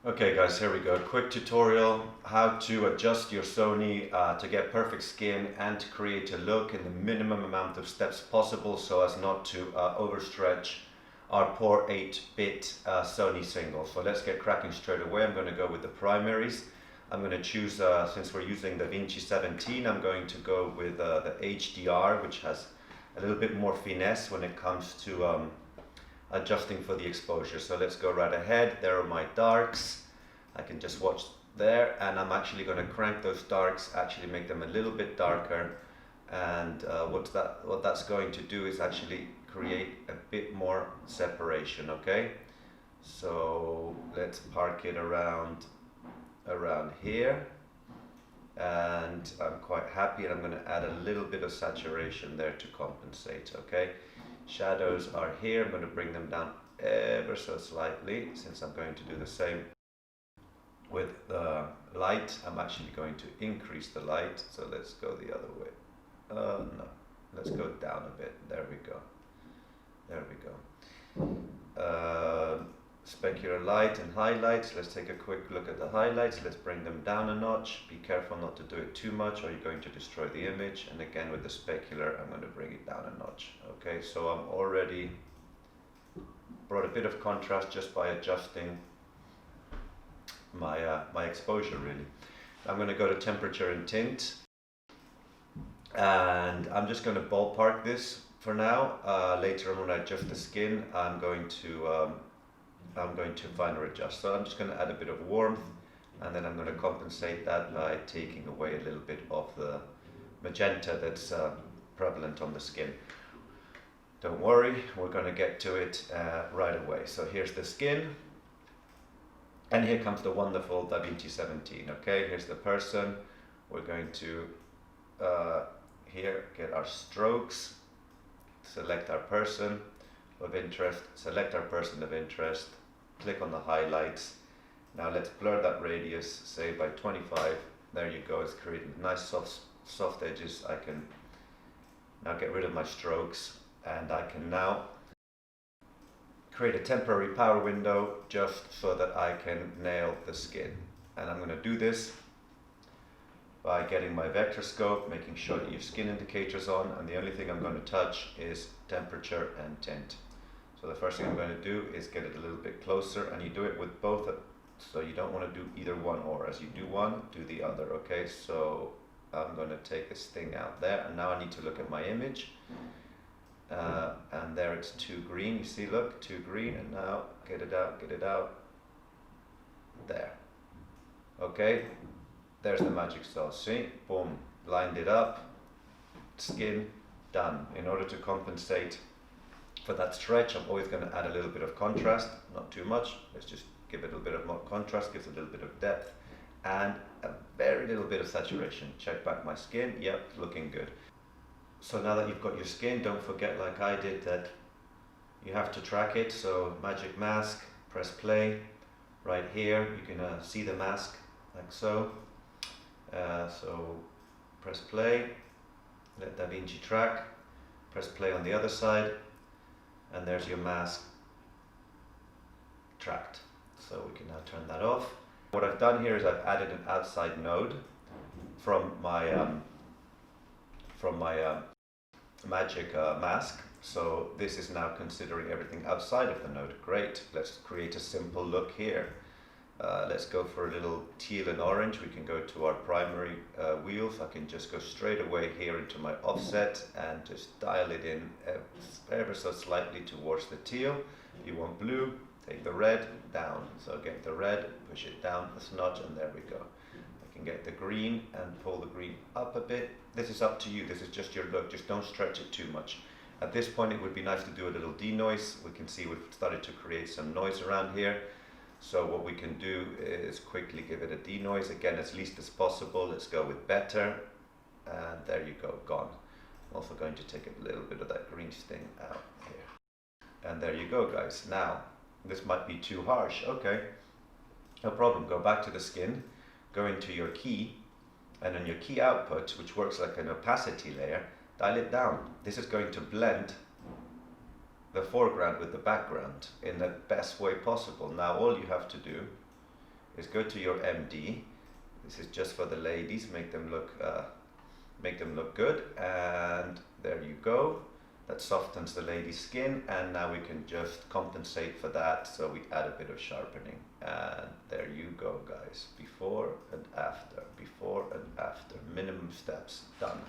Okay guys, here we go. Quick tutorial how to adjust your Sony to get perfect skin and to create a look in the minimum amount of steps possible so as not to overstretch our poor 8-bit Sony single. So let's get cracking straight away. I'm going to go with the primaries. I'm going to choose, since we're using the Vinci 17, I'm going to go with the HDR, which has a little bit more finesse when it comes to adjusting for the exposure. So let's go right ahead. There are my darks. I can just watch there, and I'm actually going to crank those darks, actually make them a little bit darker. And what that's going to do is actually create a bit more separation. Okay, so let's park it around here, and I'm quite happy, and I'm going to add a little bit of saturation there to compensate. Okay, shadows are here. I'm going to bring them down ever so slightly, since I'm going to do the same with the light. I'm actually going to increase the light, so let's go the other way. No, let's go down a bit. There we go. There we go. Specular light and highlights. Let's take a quick look at the highlights. Let's bring them down a notch. Be careful not to do it too much or you're going to destroy the image. And again with the specular, I'm going to bring it down a notch. Okay, so I'm already brought a bit of contrast just by adjusting my exposure really. I'm going to go to temperature and tint, and I'm just going to ballpark this for now. Later on when I adjust the skin, I'm going to finer adjust. So I'm just going to add a bit of warmth, and then I'm going to compensate that by taking away a little bit of the magenta that's prevalent on the skin. Don't worry, we're going to get to it right away. So here's the skin, and here comes the wonderful DaVinci 17. Okay, here's the person. We're going to here get our strokes, select our person of interest, select our person of interest, click on the highlights. Now let's blur that radius, say by 25. There you go, it's created nice soft edges. I can now get rid of my strokes, and I can now create a temporary power window just so that I can nail the skin. And I'm going to do this by getting my vector scope, making sure that your skin indicator's on, and the only thing I'm going to touch is temperature and tint. So the first thing I'm going to do is get it a little bit closer, and you do it with both, so you don't want to do either one or. As you do one, do the other. Okay, so I'm going to take this thing out there, and now I need to look at my image. And there it's too green, you see, look, too green, and now get it out, there. Okay, there's the magic sauce, see, boom, lined it up, skin, done. In order to compensate for that stretch, I'm always going to add a little bit of contrast, not too much, let's just give it a little bit of more contrast, gives a little bit of depth, and a very little bit of saturation. Check back my skin, yep, looking good. So now that you've got your skin, don't forget, like I did, that you have to track it. So magic mask, press play. Right here you can see the mask like so. So press play, let DaVinci track, press play on the other side, and there's your mask tracked. So we can now turn that off. What I've done here is I've added an outside node from my magic mask. So this is now considering everything outside of the node. Great, let's create a simple look here. Let's go for a little teal and orange. We can go to our primary wheels. I can just go straight away here into my offset and just dial it in ever so slightly towards the teal. If you want blue, take the red down. So get the red, push it down a notch, and there we go. I can get the green and pull the green up a bit. This is up to you, this is just your look, just don't stretch it too much. At this point it would be nice to do a little denoise. We can see we've started to create some noise around here. So what we can do is quickly give it a denoise, again as least as possible. Let's go with better, and there you go, gone. I'm also going to take a little bit of that green sting out here. And there you go guys. Now, this might be too harsh, okay, no problem, go back to the skin, go into your key, and on your key output, which works like an opacity layer, dial it down. This is going to blend the foreground with the background in the best way possible. Now all you have to do is go to your MD. This is just for the ladies, make them look good, and there you go. That softens the lady's skin, and now we can just compensate for that, so we add a bit of sharpening, and there you go, guys. Before and after, minimum steps, done.